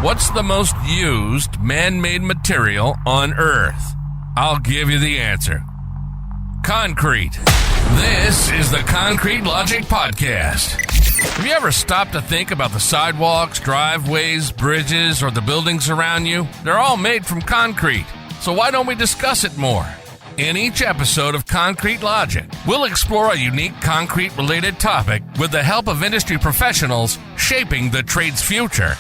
What's the most used man-made material on Earth? I'll give you the answer. Concrete. This is the Concrete Logic Podcast. Have you ever stopped to think about the sidewalks, driveways, bridges, or the buildings around you? They're all made from concrete. So why don't we discuss it more? In each episode of Concrete Logic, we'll explore a unique concrete-related topic with the help of industry professionals shaping the trade's future.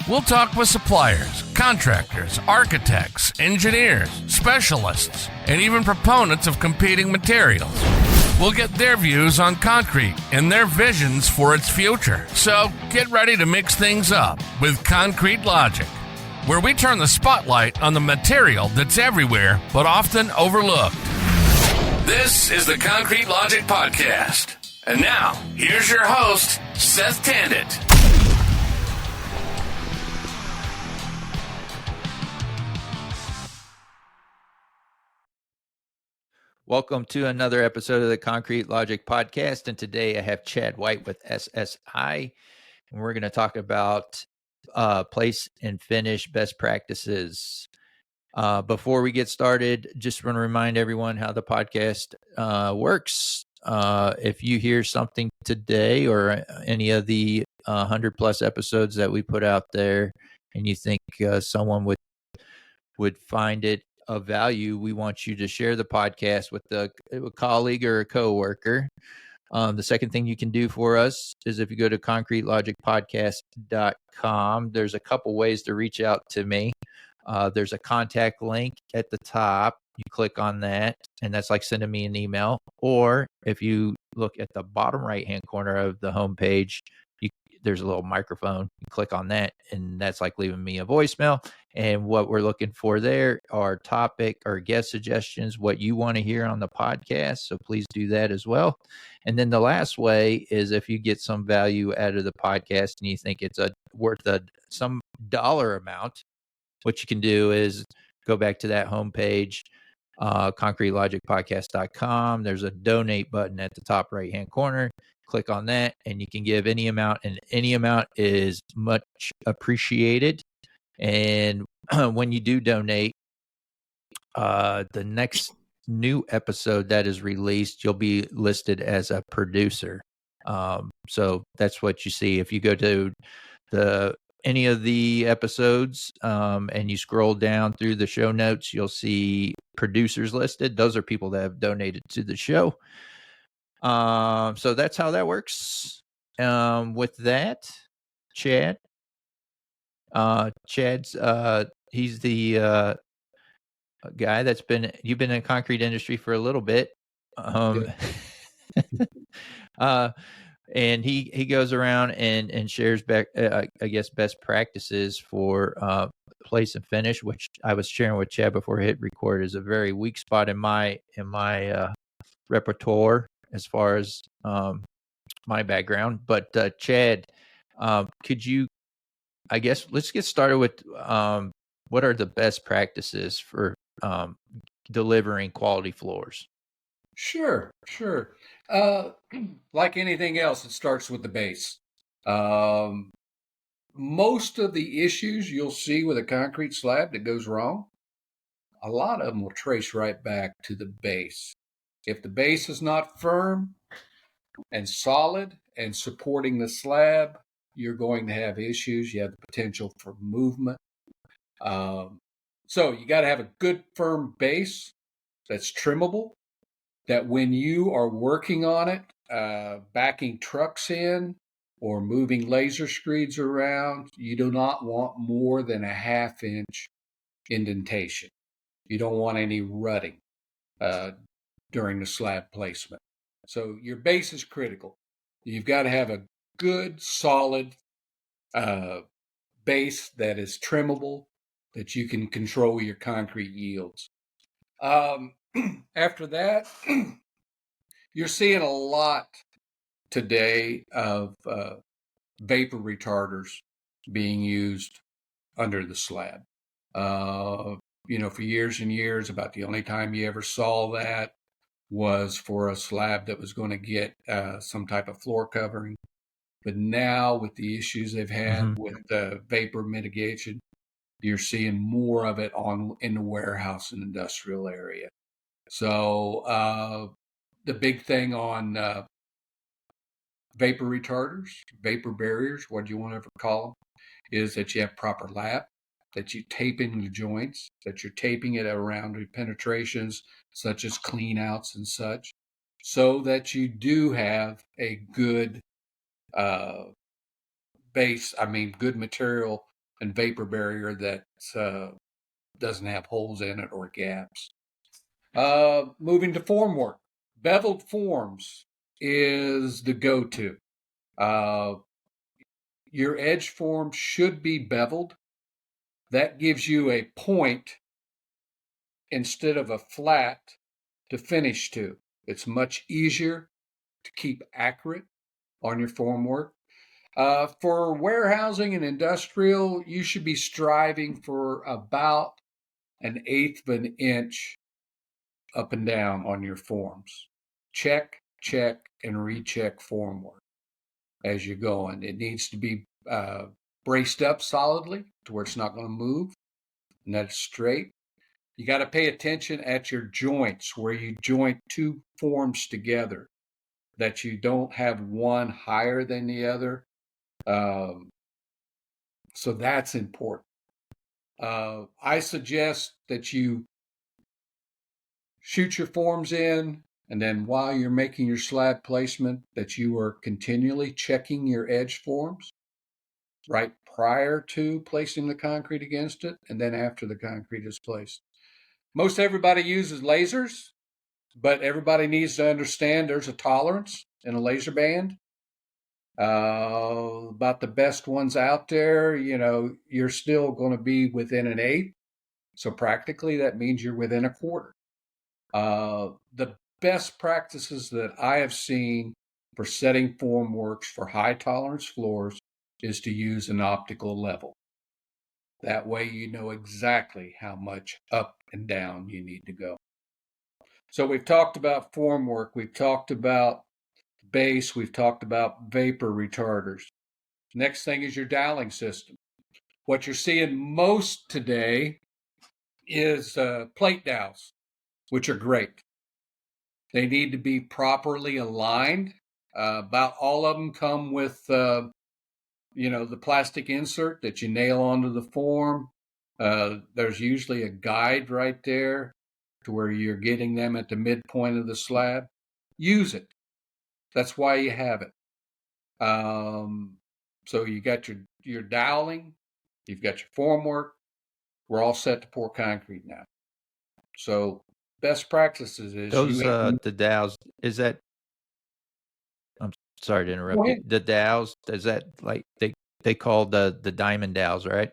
We'll talk with suppliers, contractors, architects, engineers, specialists, and even proponents of competing materials. We'll get their views on concrete and their visions for its future. So get ready to mix things up with Concrete Logic, where we turn the spotlight on the material that's everywhere but often overlooked. This is the Concrete Logic Podcast. And now, here's your host, Seth Tandit. Welcome to another episode of the Concrete Logic Podcast. And today I have Chad White with SSI. And we're going to talk about place and finish best practices. Before we get started, just want to remind everyone how the podcast works. If you hear something today or any of the 100 plus episodes that we put out there and you think someone would find it of value, we want you to share the podcast with a colleague or a coworker. The second thing you can do for us is if you go to concretelogicpodcast.com, there's a couple ways to reach out to me. There's a contact link at the top. You click on that, and that's like sending me an email. Or if you look at the bottom right-hand corner of the homepage, there's a little microphone. You click on that, and that's like leaving me a voicemail. And what we're looking for there are topic or guest suggestions, what you want to hear on the podcast. So please do that as well. And then the last way is if you get some value out of the podcast and you think it's worth some dollar amount, what you can do is go back to that homepage, concretelogicpodcast.com. There's a donate button at the top right-hand corner. Click on that, and you can give any amount, and any amount is much appreciated. And when you do donate, the next new episode that is released, you'll be listed as a producer. So that's what you see. If you go to any of the episodes and you scroll down through the show notes, you'll see producers listed. Those are people that have donated to the show. So that's how that works. With that, Chad's he's the guy you've been in the concrete industry for a little bit. And he goes around and shares back, I guess, best practices for place and finish, which I was sharing with Chad before I hit record, is a very weak spot in my repertoire as far as my background. But Chad, could you, I guess, let's get started with what are the best practices for delivering quality floors? Sure. Like anything else, it starts with the base. Most of the issues you'll see with a concrete slab that goes wrong, a lot of them will trace right back to the base. If the base is not firm and solid and supporting the slab, you're going to have issues. You have the potential for movement. So you got to have a good firm base that's trimmable, that when you are working on it, backing trucks in or moving laser screeds around, you do not want more than a 1/2 inch indentation. You don't want any rutting during the slab placement. So your base is critical. You've got to have a good, solid base that is trimmable, that you can control your concrete yields. After that, you're seeing a lot today of vapor retarders being used under the slab. For years and years, about the only time you ever saw that was for a slab that was going to get some type of floor covering. But now with the issues they've had Mhm. with vapor mitigation, you're seeing more of it in the warehouse and industrial area. So the big thing on vapor retarders, vapor barriers, what do you want to ever call them, is that you have proper lap, that you tape in the joints, that you're taping it around the penetrations, such as clean outs and such, so that you do have a good good material and vapor barrier that doesn't have holes in it or gaps. Moving to formwork. Beveled forms is the go-to. Your edge form should be beveled. That gives you a point instead of a flat to finish to. It's much easier to keep accurate on your formwork. For warehousing and industrial, you should be striving for about 1/8 of an inch up and down on your forms. Check, and recheck formwork as you're going. It needs to be braced up solidly to where it's not going to move, and that's straight. You got to pay attention at your joints where you joint two forms together, that you don't have one higher than the other. So that's important. I suggest that you shoot your forms in, and then while you're making your slab placement, that you are continually checking your edge forms right prior to placing the concrete against it, and then after the concrete is placed. Most everybody uses lasers, but everybody needs to understand there's a tolerance in a laser band. About the best ones out there, you're still going to be within 1/8. So practically that means you're within 1/4. The best practices that I have seen for setting formworks for high tolerance floors is to use an optical level. That way you know exactly how much up and down you need to go. So we've talked about formwork, we've talked about base, we've talked about vapor retarders. Next thing is your doweling system. What you're seeing most today is plate dowels, which are great. They need to be properly aligned. About all of them come with, the plastic insert that you nail onto the form. There's usually a guide right there to where you're getting them at the midpoint of the slab. Use it. That's why you have it. So you got your doweling, you've got your formwork. We're all set to pour concrete now. So best practices is Those the dowels, is that, I'm sorry to interrupt you. The dowels, is that like they call the diamond dowels, right?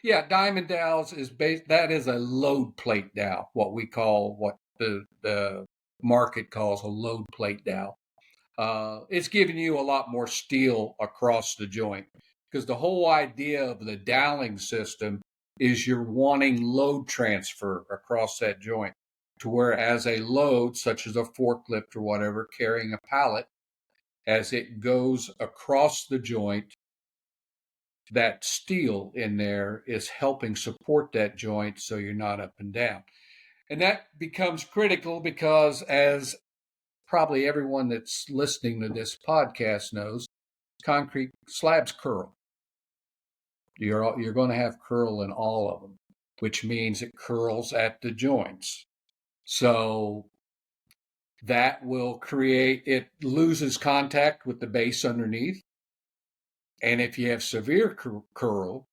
Yeah, diamond dowels that is a load plate dowel, what the market calls a load plate dowel. It's giving you a lot more steel across the joint, because the whole idea of the doweling system is you're wanting load transfer across that joint, to where as a load, such as a forklift or whatever, carrying a pallet, as it goes across the joint, that steel in there is helping support that joint so you're not up and down. And that becomes critical because, as probably everyone that's listening to this podcast knows, concrete slabs curl. You're going to have curl in all of them, which means it curls at the joints. So that will it loses contact with the base underneath. And if you have severe curl,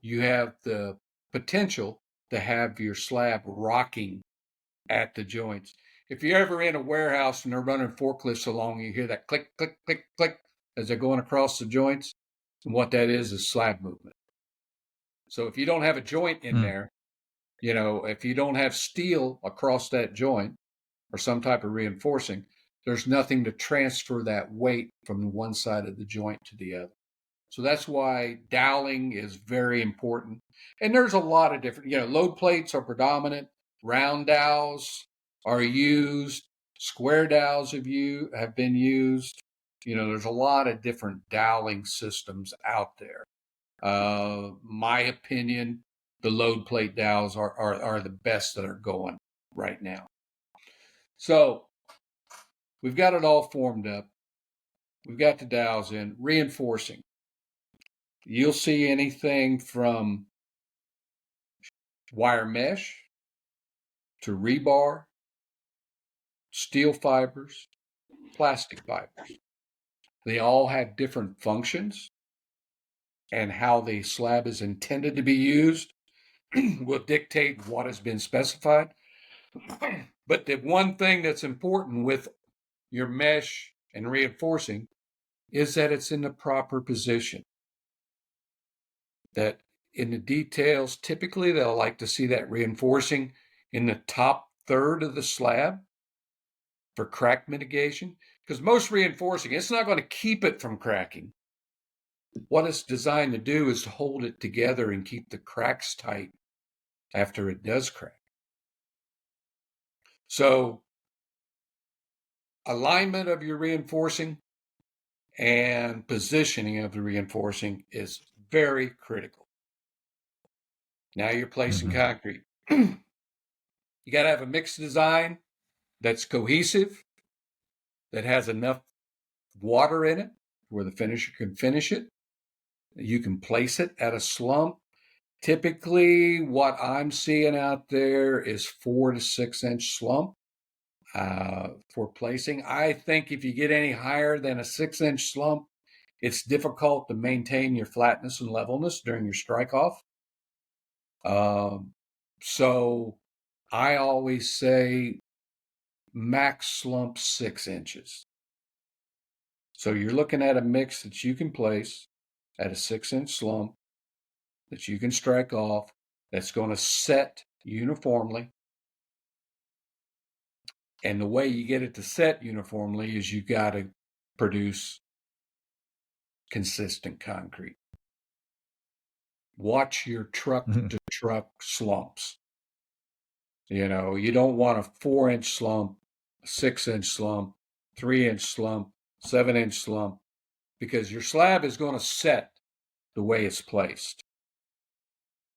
you have the potential to have your slab rocking at the joints. If you're ever in a warehouse and they're running forklifts along, you hear that click, click, click, click as they're going across the joints. And what that is slab movement. So if you don't have a joint in there, if you don't have steel across that joint or some type of reinforcing, there's nothing to transfer that weight from one side of the joint to the other. So that's why doweling is very important. And there's a lot of different, load plates are predominant. Round dowels are used. Square dowels have been used. There's a lot of different doweling systems out there. My opinion, the load plate dowels are the best that are going right now. So we've got it all formed up. We've got the dowels in, reinforcing. You'll see anything from wire mesh to rebar, steel fibers, plastic fibers. They all have different functions, and how the slab is intended to be used will dictate what has been specified. But the one thing that's important with your mesh and reinforcing is that it's in the proper position. That in the details, typically they'll like to see that reinforcing in the top third of the slab for crack mitigation, because most reinforcing, it's not going to keep it from cracking. What it's designed to do is to hold it together and keep the cracks tight after it does crack. So alignment of your reinforcing and positioning of the reinforcing is very critical. Now you're placing concrete. You got to have a mixed design that's cohesive, that has enough water in it where the finisher can finish it. You can place it at a slump. Typically, what I'm seeing out there is 4 to 6 inch slump for placing. I think if you get any higher than a 6 inch slump, it's difficult to maintain your flatness and levelness during your strike off. So I always say max slump 6 inches. So you're looking at a mix that you can place at a 6 inch slump that you can strike off, that's going to set uniformly. And the way you get it to set uniformly is you got to produce consistent concrete. Watch your truck to truck slumps. You don't want a 4 inch slump, a 6 inch slump, 3 inch slump, 7 inch slump, because your slab is going to set the way it's placed.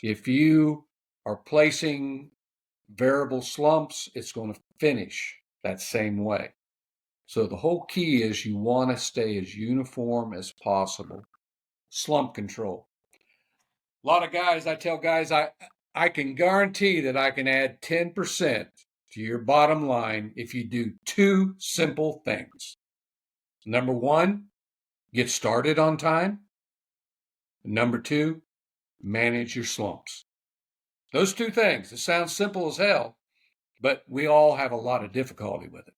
If you are placing variable slumps, it's going to finish that same way. So the whole key is you want to stay as uniform as possible. Slump control. A lot of guys, I tell guys, I can guarantee that I can add 10% to your bottom line if you do 2 simple things. Number 1, get started on time. Number 2, manage your slumps. Those 2 things, it sounds simple as hell, but we all have a lot of difficulty with it.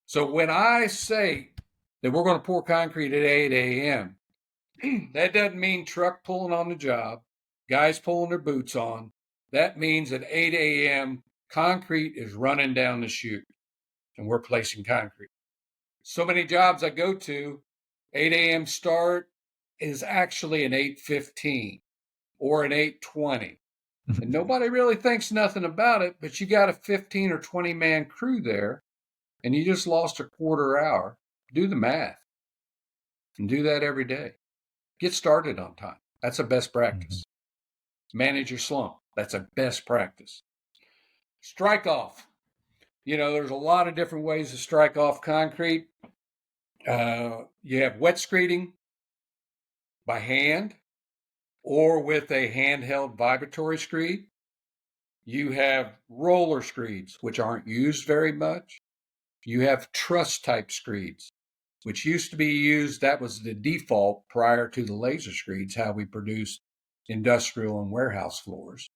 So when I say that we're going to pour concrete at 8 a.m., that doesn't mean truck pulling on the job, guys pulling their boots on. That means at 8 a.m., concrete is running down the chute, and we're placing concrete. So many jobs I go to, 8 a.m. start is actually an 8:15 or an 8:20. And nobody really thinks nothing about it, but you got a 15 or 20 man crew there, and you just lost a quarter hour. Do the math and do that every day. Get started on time. That's a best practice. Manage your slump. That's a best practice. Strike off. There's a lot of different ways to strike off concrete. You have wet screeding by hand or with a handheld vibratory screed. You have roller screeds, which aren't used very much. You have truss type screeds, which used to be used. That was the default prior to the laser screeds, how we produced industrial and warehouse floors.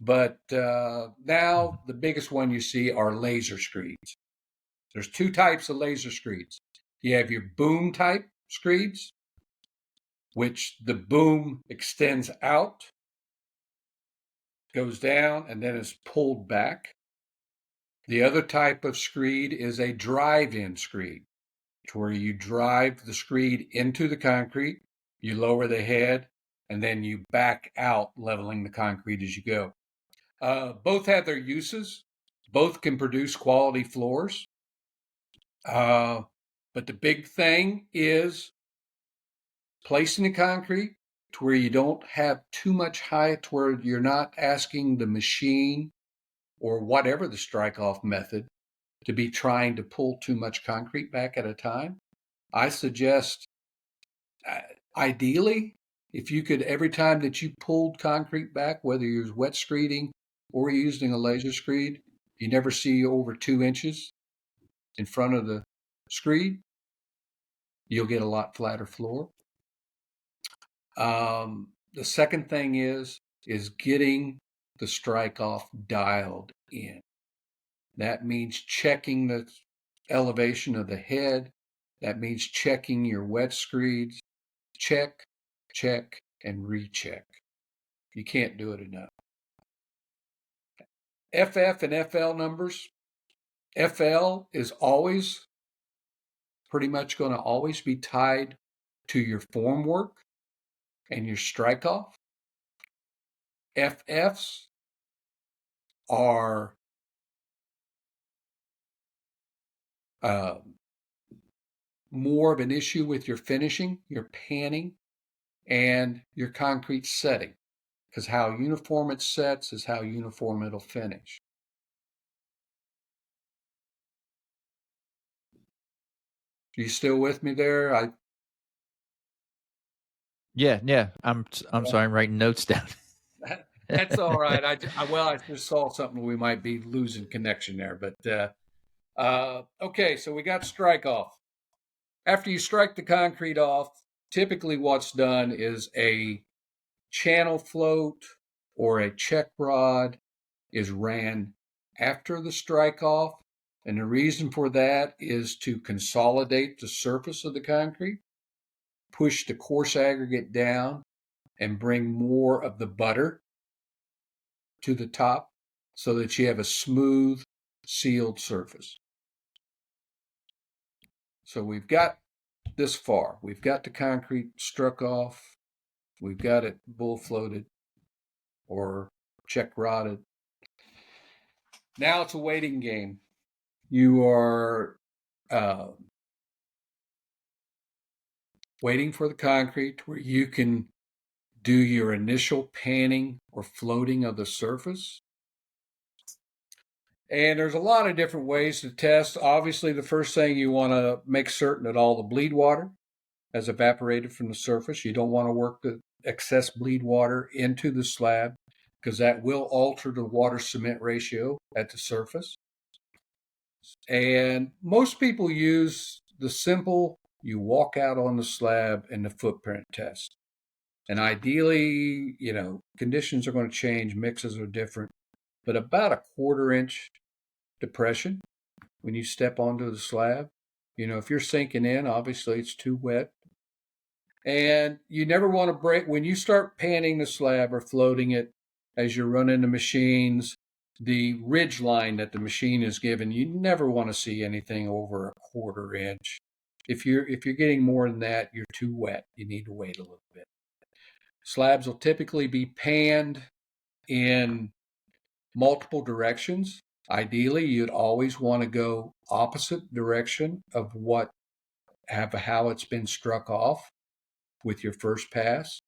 But now the biggest one you see are laser screeds. There's 2 types of laser screeds. You have your boom type screeds, which the boom extends out, goes down, and then is pulled back. The other type of screed is a drive-in screed, where you drive the screed into the concrete, you lower the head, and then you back out, leveling the concrete as you go. Both have their uses. Both can produce quality floors. But the big thing is placing the concrete to where you don't have too much height, to where you're not asking the machine or whatever the strike off method to be trying to pull too much concrete back at a time. I suggest, ideally, if you could, every time that you pulled concrete back, whether you're wet screeding or using a laser screed, you never see over 2 inches in front of the screed, you'll get a lot flatter floor. The second thing is getting the strike off dialed in. That means checking the elevation of the head. That means checking your wet screeds. Check, check, and recheck. You can't do it enough. FF and FL numbers. FL is always pretty much going to always be tied to your form work and your strike off. FFs are more of an issue with your finishing, your panning, and your concrete setting, because how uniform it sets is how uniform it'll finish. Are you still with me there? Yeah. I'm sorry. I'm writing notes down. That's all right. I just saw something we might be losing connection there, but okay. So we got strike off. After you strike the concrete off, typically what's done is a channel float or a check rod is ran after the strike off. And the reason for that is to consolidate the surface of the concrete, push the coarse aggregate down, and bring more of the butter to the top so that you have a smooth, sealed surface. So we've got this far. We've got the concrete struck off. We've got it bull floated or check rodded. Now it's a waiting game. You are waiting for the concrete where you can do your initial panning or floating of the surface. And there's a lot of different ways to test. Obviously, the first thing you want to make certain that all the bleed water has evaporated from the surface. You don't want to work the excess bleed water into the slab because that will alter the water cement ratio at the surface. And most people use the simple, you walk out on the slab and the footprint test. And ideally, conditions are going to change, mixes are different, but about a 1/4 inch depression when you step onto the slab. If you're sinking in, obviously it's too wet. And you never want to break, when you start panning the slab or floating it as you're running the machines, the ridge line that the machine is given, you never want to see anything over a 1/4 inch. If you're getting more than that, you're too wet. You need to wait a little bit. Slabs will typically be panned in multiple directions. Ideally, you'd always want to go opposite direction of how it's been struck off with your first pass,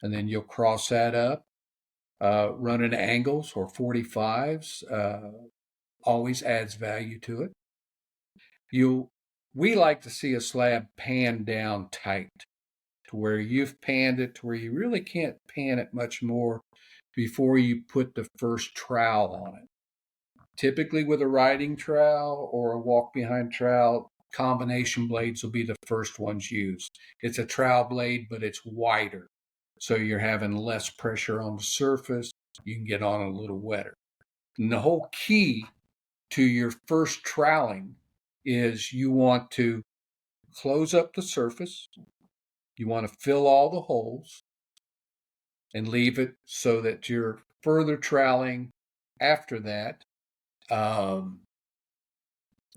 and then you'll cross that up. Running angles or 45s always adds value to it. We like to see a slab pan down tight to where you've panned it to where you really can't pan it much more before you put the first trowel on it. Typically with a riding trowel or a walk behind trowel, combination blades will be the first ones used. It's a trowel blade, but it's wider. So you're having less pressure on the surface. You can get on a little wetter. And the whole key to your first troweling is you want to close up the surface. You want to fill all the holes and leave it so that your further troweling after that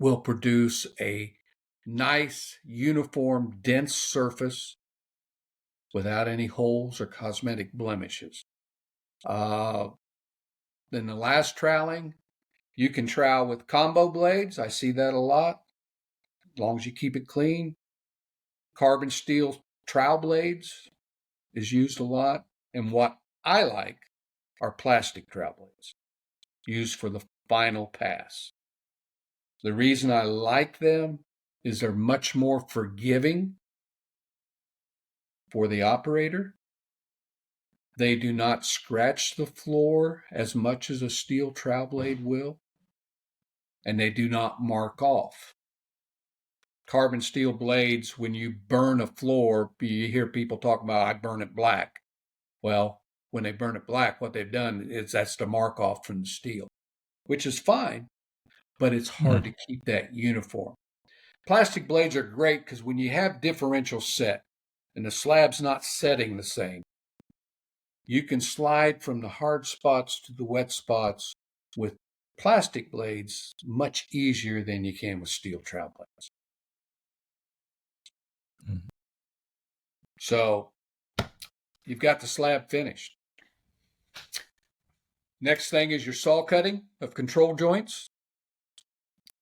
will produce a nice, uniform, dense surface without any holes or cosmetic blemishes. Then the last troweling, you can trowel with combo blades. I see that a lot. as long as you keep it clean. Carbon steel trowel blades is used a lot. And what I like are plastic trowel blades used for the final pass. The reason I like them is they're much more forgiving for the operator. They do not scratch the floor as much as a steel trowel blade will, and they do not mark off. Carbon steel blades, when you burn a floor, you hear people talk about, I burn it black. Well, when they burn it black, what they've done is that's the mark off from the steel, which is fine, but it's hard to keep that uniform. Plastic blades are great because when you have differential set and the slab's not setting the same, you can slide from the hard spots to the wet spots with plastic blades much easier than you can with steel trowel blades. Mm-hmm. So you've got the slab finished. Next thing is your saw cutting of control joints.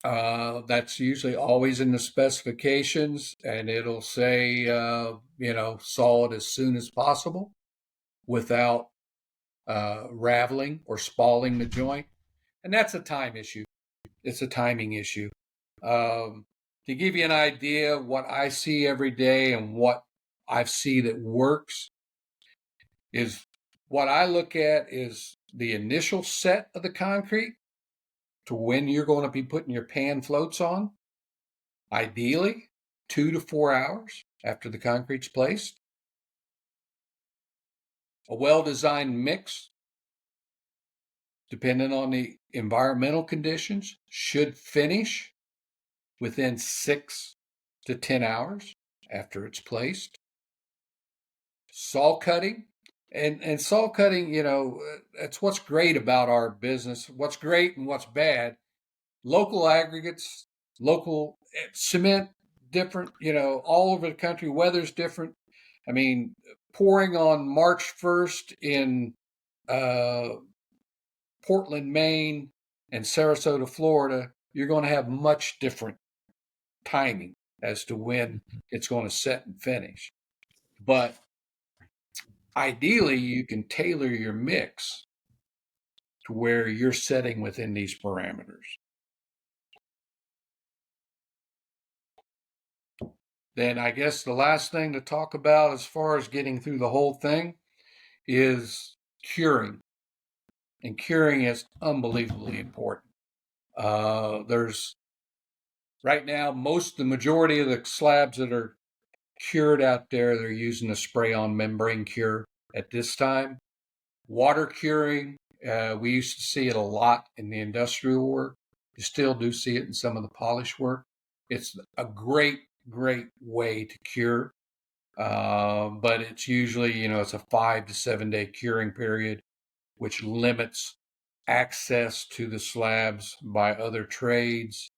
That's usually always in the specifications, and it'll say, saw it as soon as possible without raveling or spalling the joint. And that's a time issue. It's a timing issue. To give you an idea, what I see every day and what I see that works is what I look at is the initial set of the concrete to when you're going to be putting your pan floats on, ideally 2 to 4 hours after the concrete's placed. A well-designed mix, depending on the environmental conditions, should finish within 6 to 10 hours after it's placed. Saw cutting, and saw cutting, that's what's great about our business. What's great and what's bad. Local aggregates, local cement, different, all over the country. Weather's different. I mean, pouring on March 1st in Portland, Maine, and Sarasota, Florida, you're going to have much different timing as to when it's going to set and finish. But ideally, you can tailor your mix to where you're setting within these parameters. Then I guess the last thing to talk about as far as getting through the whole thing is curing. And curing is unbelievably important. There's right now, the majority of the slabs that are cured out there, they're using a spray-on membrane cure at this time. Water curing, we used to see it a lot in the industrial work. You still do see it in some of the polish work. It's a great way to cure, but it's usually, it's a 5 to 7 day curing period, which limits access to the slabs by other trades.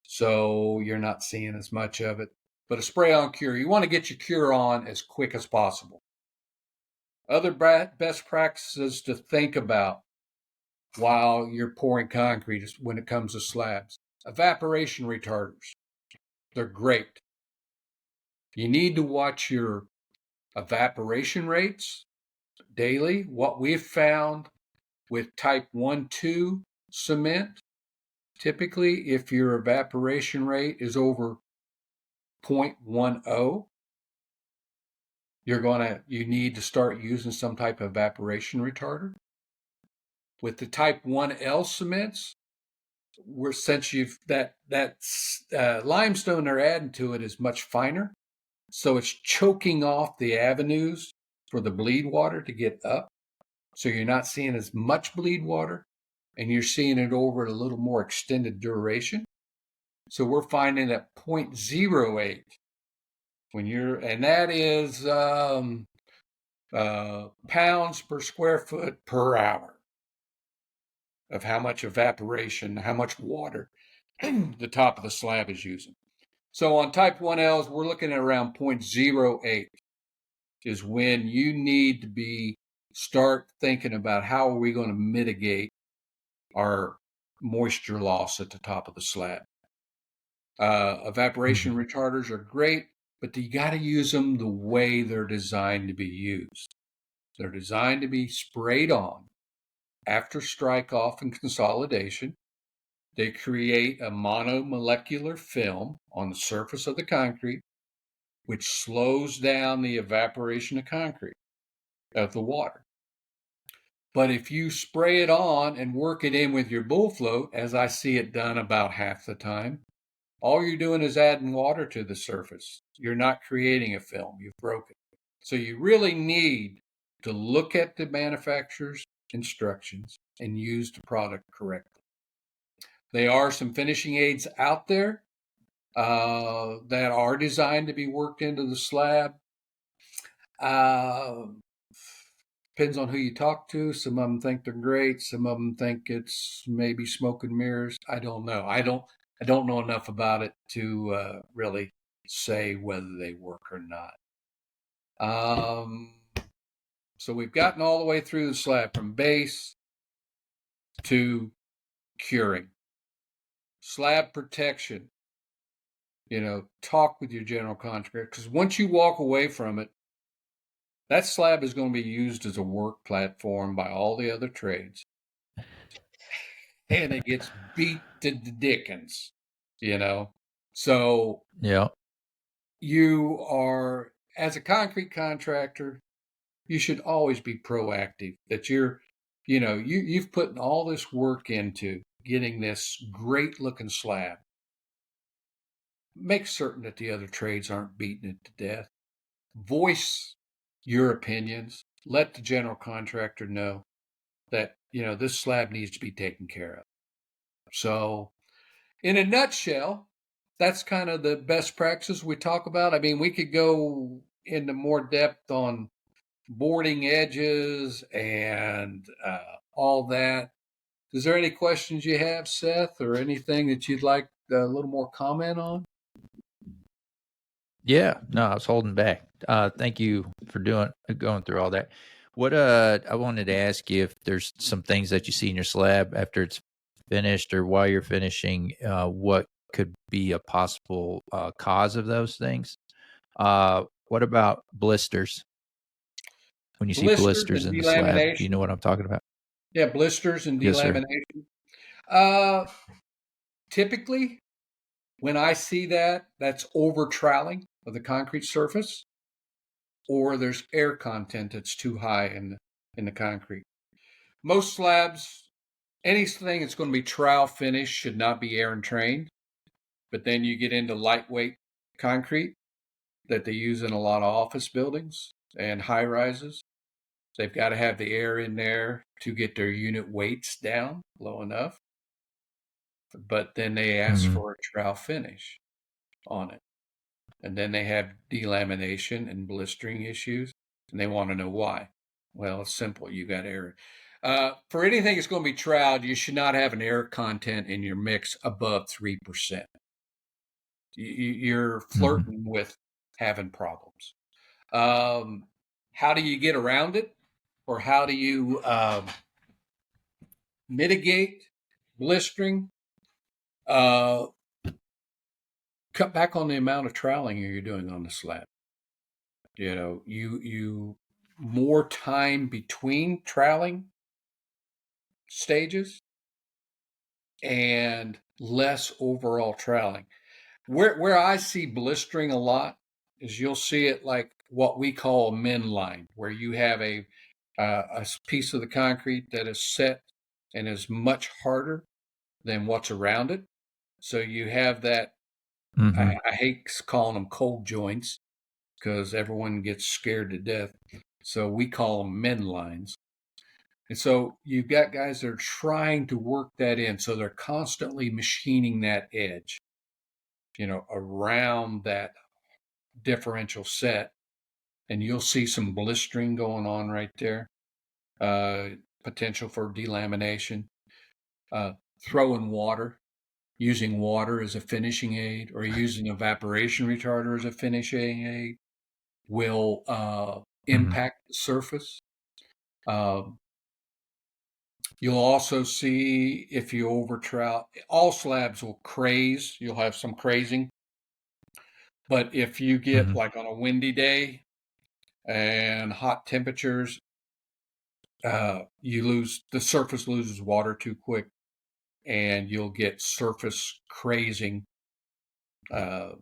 So you're not seeing as much of it. But a spray-on cure, you want to get your cure on as quick as possible. Other best practices to think about while you're pouring concrete is when it comes to slabs. Evaporation retarders. They're great. You need to watch your evaporation rates daily. What we've found with type 1-2 cement, typically if your evaporation rate is over 0.10, you need to start using some type of evaporation retarder. With the type 1L cements, since you've that limestone they're adding to it is much finer, so it's choking off the avenues for the bleed water to get up. So you're not seeing as much bleed water, and you're seeing it over a little more extended duration. So we're finding that 0.08 and that is pounds per square foot per hour of how much evaporation, how much water the top of the slab is using. So on type 1Ls, we're looking at around 0.08 is when you need to start thinking about how are we going to mitigate our moisture loss at the top of the slab. Evaporation retarders are great, but you got to use them the way they're designed to be used. They're designed to be sprayed on after strike off and consolidation. They create a monomolecular film on the surface of the concrete, which slows down the evaporation of concrete, of the water. But if you spray it on and work it in with your bull float, as I see it done about half the time, all you're doing is adding water to the surface. You're not creating a film. You've broken it. So you really need to look at the manufacturer's instructions and use the product correctly. There are some finishing aids out there that are designed to be worked into the slab. Depends on who you talk to. Some of them think they're great. Some of them think it's maybe smoke and mirrors. I don't know. I don't know enough about it to really say whether they work or not. So we've gotten all the way through the slab from base to curing. Slab protection. Talk with your general contractor, because once you walk away from it, that slab is going to be used as a work platform by all the other trades. And it gets beat to the dickens, So yeah, you are, as a concrete contractor, you should always be proactive, that you've put all this work into getting this great looking slab. Make certain that the other trades aren't beating it to death. Voice your opinions. Let the general contractor know that, this slab needs to be taken care of. So, in a nutshell, that's kind of the best practices we talk about. I mean, we could go into more depth on boarding edges and all that. Is there any questions you have, Seth, or anything that you'd like a little more comment on? yeah. No, I was holding back. Thank you for going through all that. What I wanted to ask you if there's some things that you see in your slab after it's finished or while you're finishing, what could be a possible cause of those things? What about blisters? When you see Blisters blisters and in the slab, do you know delamination. what I'm talking about? Yeah, blisters and Yes, sir. delamination. Typically, when I see that, that's over troweling of the concrete surface, or there's air content that's too high in the concrete. Most slabs, anything that's going to be trowel finished should not be air entrained. But then you get into lightweight concrete that they use in a lot of office buildings and high rises. They've got to have the air in there to get their unit weights down low enough. But then they ask for a trowel finish on it. And then they have delamination and blistering issues, and they want to know why. Well, it's simple. You got air. For anything that's going to be troweled, you should not have an air content in your mix above 3%. You're flirting with having problems. How do you get around it, or how do you mitigate blistering? Cut back on the amount of troweling you're doing on the slab. You more time between troweling stages and less overall troweling. Where I see blistering a lot is you'll see it like what we call a min line, where you have a piece of the concrete that is set and is much harder than what's around it. So you have that. I hate calling them cold joints because everyone gets scared to death. So we call them min lines. And so you've got guys that are trying to work that in. So they're constantly machining that edge, around that differential set. And you'll see some blistering going on right there. Potential for delamination. Throwing water, using water as a finishing aid, or using evaporation retarder as a finishing aid will impact the surface. You'll also see if you overtrout, all slabs will craze. You'll have some crazing. But if you get Mhm. like on a windy day and hot temperatures, the surface loses water too quick, and you'll get surface crazing. Uh,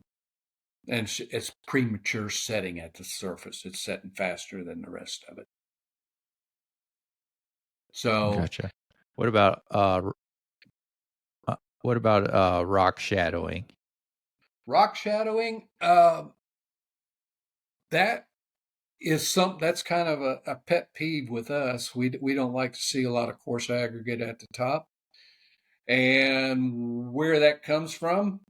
and it's premature setting at the surface. It's setting faster than the rest of it. So Gotcha. What about rock shadowing? rock shadowing, that is that's kind of a pet peeve with us. We don't like to see a lot of coarse aggregate at the top, and where that comes from,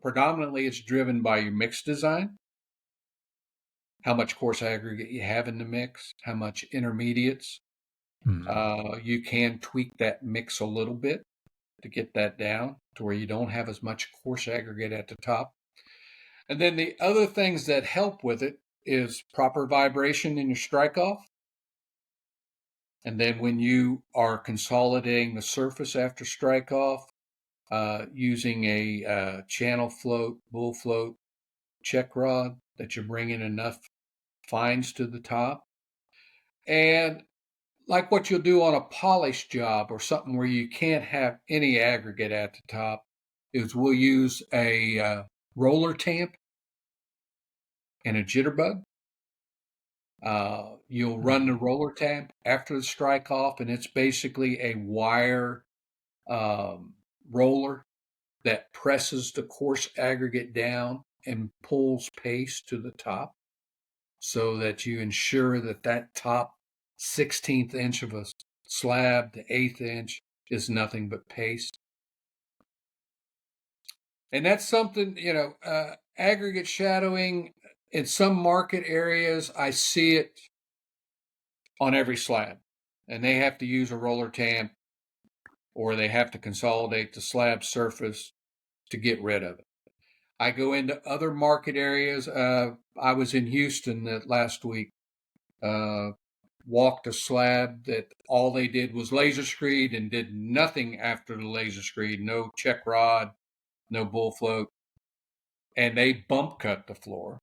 predominantly it's driven by your mix design, how much coarse aggregate you have in the mix, how much intermediates. You can tweak that mix a little bit to get that down to where you don't have as much coarse aggregate at the top. And then the other things that help with it is proper vibration in your strike off. And then when you are consolidating the surface after strike off, using a channel float, bull float, check rod, that you're bringing enough fines to the top. And like what you'll do on a polish job or something where you can't have any aggregate at the top, is we'll use a roller tamp and a jitterbug. You'll run the roller tamp after the strike off, and it's basically a wire roller that presses the coarse aggregate down and pulls paste to the top, so that you ensure that that top 16th inch of a slab, the 1/8 inch, is nothing but paste. And that's something, aggregate shadowing in some market areas, I see it on every slab, and they have to use a roller tamp or they have to consolidate the slab surface to get rid of it. I go into other market areas. I was in Houston last week, walked a slab that all they did was laser screed and did nothing after the laser screed, no check rod, no bull float, and they bump cut the floor.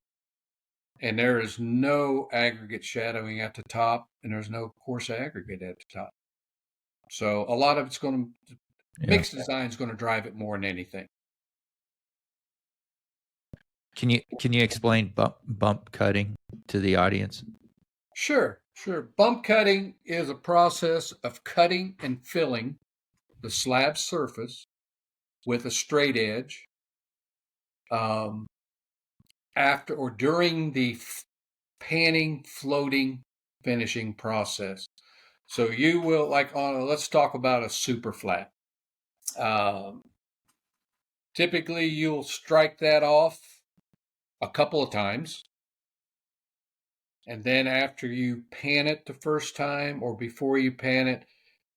And there is no aggregate shadowing at the top, and there's no coarse aggregate at the top. So a lot of it's going to, mix design is going to drive it more than anything. Can you explain bump cutting to the audience? Sure. Bump cutting is a process of cutting and filling the slab surface with a straight edge after or during the panning, floating, finishing process. So you will, let's talk about a super flat. Typically, you'll strike that off a couple of times. And then after you pan it the first time or before you pan it,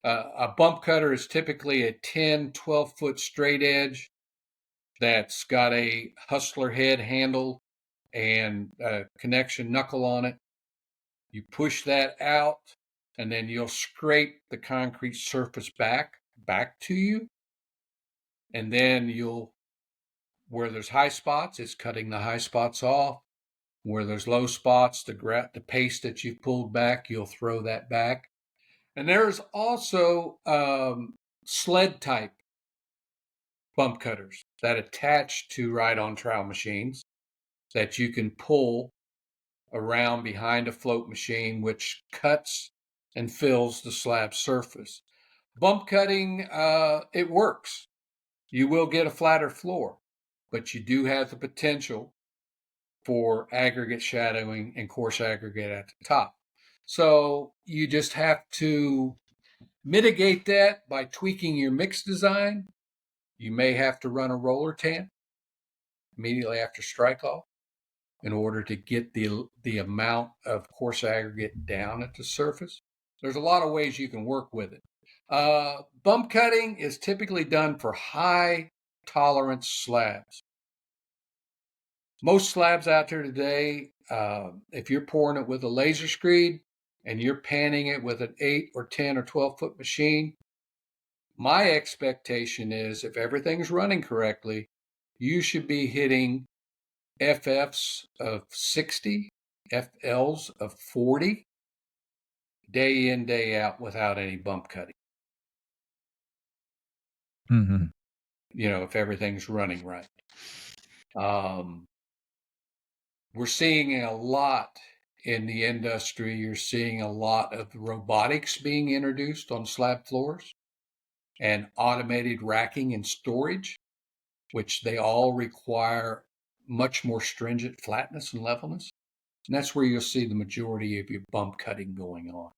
a bump cutter is typically a 10, 12-foot straight edge that's got a hustler head handle and a connection knuckle on it. You push that out, and then you'll scrape the concrete surface back to you. And then where there's high spots, it's cutting the high spots off. Where there's low spots, the paste that you've pulled back, you'll throw that back. And there's also sled type bump cutters that attach to ride-on trowel machines that you can pull around behind a float machine, which cuts and fills the slab surface. Bump cutting, it works. You will get a flatter floor, but you do have the potential for aggregate shadowing and coarse aggregate at the top. So you just have to mitigate that by tweaking your mix design. You may have to run a roller tamp immediately after strike off in order to get the amount of coarse aggregate down at the surface. There's a lot of ways you can work with it. Bump cutting is typically done for high tolerance slabs. Most slabs out there today, if you're pouring it with a laser screed and you're panning it with an 8 or 10 or 12-foot machine, my expectation is if everything's running correctly, you should be hitting FFs of 60, FLs of 40, day in, day out without any bump cutting. Mm-hmm. If everything's running right. We're seeing a lot in the industry. You're seeing a lot of robotics being introduced on slab floors and automated racking and storage, which they all require much more stringent flatness and levelness. And that's where you'll see the majority of your bump cutting going on.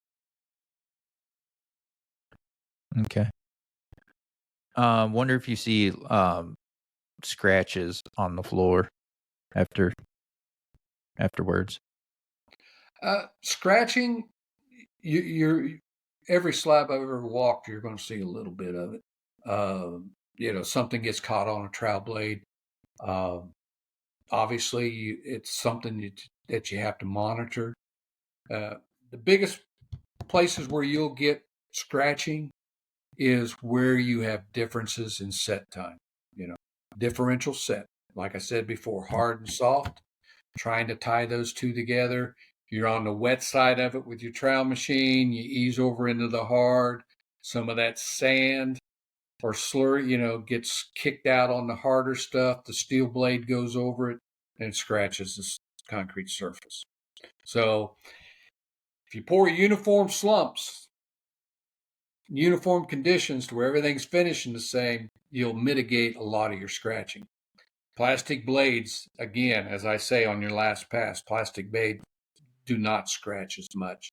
Okay. Wonder if you see scratches on the floor afterwards. Scratching, you're every slab I've ever walked, you're going to see a little bit of it. Something gets caught on a trowel blade. Obviously, it's something that you have to monitor. The biggest places where you'll get scratching is where you have differences in set time. Differential set. Like I said before, hard and soft. Trying to tie those two together. You're on the wet side of it with your trowel machine. You ease over into the hard. Some of that sand or slurry, gets kicked out on the harder stuff. The steel blade goes over it and scratches the concrete surface. So if you pour uniform slumps, uniform conditions to where everything's finishing the same, you'll mitigate a lot of your scratching. Plastic blades, again, as I say on your last pass, plastic blades do not scratch as much.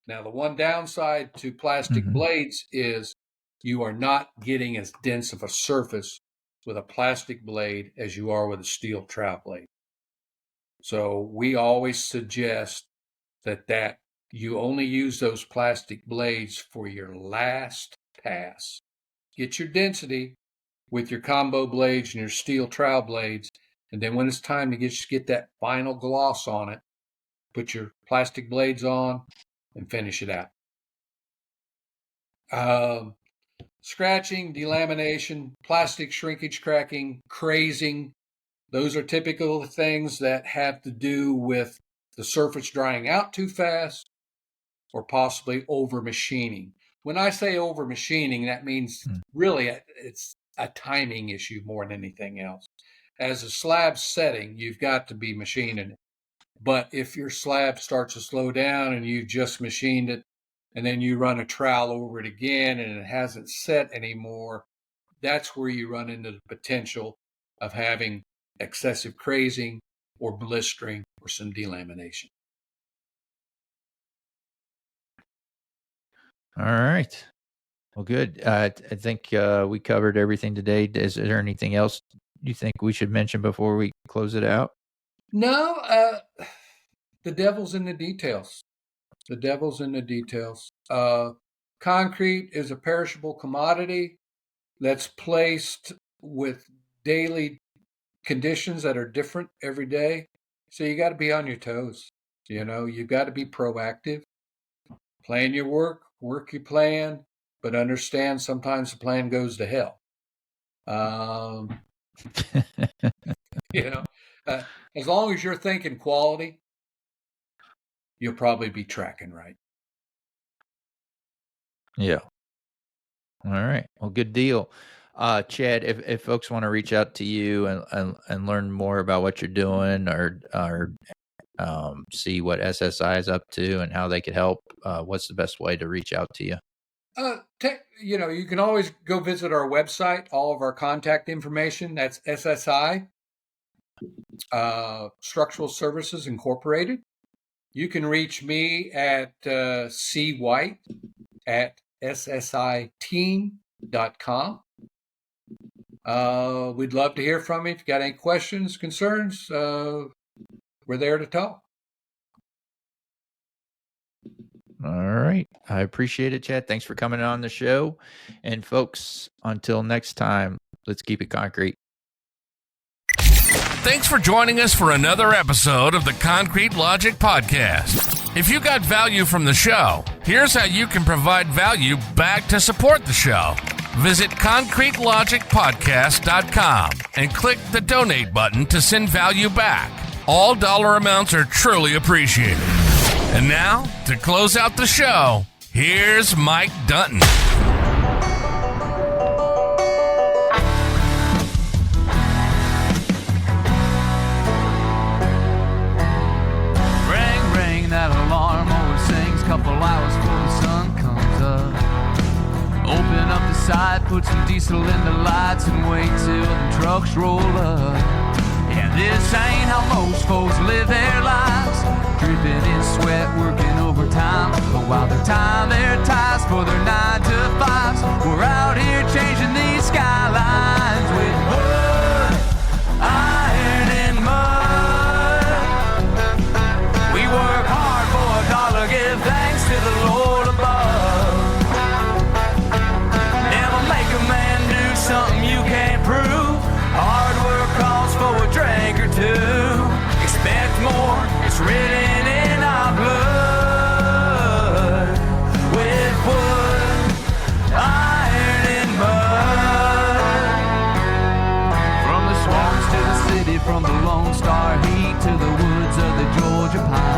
Now, the one downside to plastic blades is you are not getting as dense of a surface with a plastic blade as you are with a steel trowel blade. So we always suggest that you only use those plastic blades for your last pass. Get your density with your combo blades and your steel trowel blades, and then when it's time to get that final gloss on it, put your plastic blades on and finish it out. Scratching, delamination, plastic shrinkage cracking, crazing, those are typical things that have to do with the surface drying out too fast or possibly over machining. When I say over machining, that means really it's a timing issue more than anything else. As a slab setting, you've got to be machining it. But if your slab starts to slow down and you've just machined it, and then you run a trowel over it again and it hasn't set anymore, that's where you run into the potential of having excessive crazing or blistering or some delamination. All right. Well, good. I think we covered everything today. Is there anything else you think we should mention before we close it out? No, the devil's in the details. The devil's in the details. Concrete is a perishable commodity that's placed with daily conditions that are different every day. So you got to be on your toes. You've got to be proactive. Plan your work your plan, but understand sometimes the plan goes to hell. As long as you're thinking quality, you'll probably be tracking right. Yeah. All right. Well, good deal. Chad, if folks want to reach out to you and learn more about what you're doing or see what SSI is up to and how they could help, what's the best way to reach out to you? You can always go visit our website, all of our contact information. That's SSI, Structural Services Incorporated. You can reach me at cwhite at ssiteam.com. We'd love to hear from you. If you got any questions, concerns, we're there to talk. All right. I appreciate it, Chad. Thanks for coming on the show. And folks, until next time, let's keep it concrete. Thanks for joining us for another episode of the Concrete Logic Podcast. If you got value from the show, here's how you can provide value back to support the show. Visit ConcreteLogicPodcast.com and click the donate button to send value back. All dollar amounts are truly appreciated. And now, to close out the show, here's Mike Dunton. That alarm always sings couple hours before the sun comes up. Open up the side, put some diesel in the lights and wait till the trucks roll up. Yeah, this ain't how most folks live their lives, dripping in sweat, working overtime. But while they're tying their ties for their 9 to 5s, we're out here changing these skylines with wood, iron, and mud. We work hard for a dollar, give thanks to the Lord above. Never make a man do something you can't prove. Hard work calls for a drink or two. Expect more, it's written in our blood. With wood, iron, and mud. From the swamps to the city, from the Lone Star heat to the woods of the Georgia pine.